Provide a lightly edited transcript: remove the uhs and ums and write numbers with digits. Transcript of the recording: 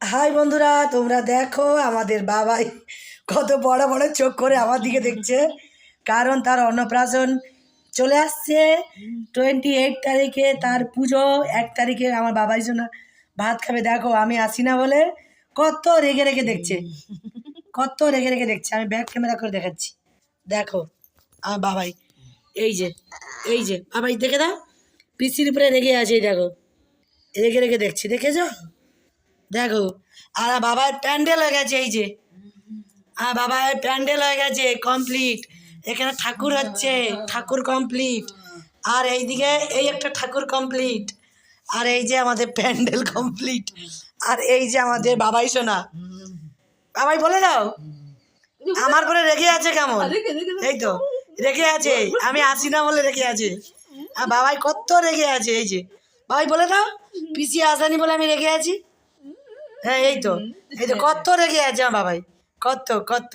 High বন্ধুরা, তোমরা দেখো আমাদের বাবাই কত বড় বড় চোখ করে আমার দিকে দেখছে, কারণ তার অন্নপ্রাশন চলে আসছে 28 তারিখে, তার পুজো 1 তারিখে। আমার বাবাই জন্য ভাত খাবে। দেখো আমি আসি না বলে কত রেগে রেগে দেখছে, কত রেগে রেগে দেখছে। আমি ব্যাক ক্যামেরা করে দেখাচ্ছি। দেখো আমার বাবাই, এই যে এই যে বাবাই দেখে দাও, পিসির উপরে রেগে আছে। এই দেখো রেগে রেগে দেখছি, দেখেছো? দেখো আর বাবার প্যান্ডেল হয়ে গেছে। এই যে বাবার প্যান্ডেল হয়ে গেছে কমপ্লিট। এখানে ঠাকুর হচ্ছে, ঠাকুর কমপ্লিট। আর এইদিকে এই একটা ঠাকুর কমপ্লিট। আর এই যে আমাদের প্যান্ডেল কমপ্লিট। আর এই যে আমাদের বাবাই সোনা। বাবাই বলে দাও আমার করে রেগে আছে কেমন? এই তো রেগে আছে, আমি আসি না বলে রেগে আছে। আর বাবাই কত রেগে আছে। এই যে বাবাই বলে দাও পিছিয়ে আসানি বলে আমি রেগে আছি। হ্যাঁ এই তো কত রেগে আছে আমার বাবাই, কত কত।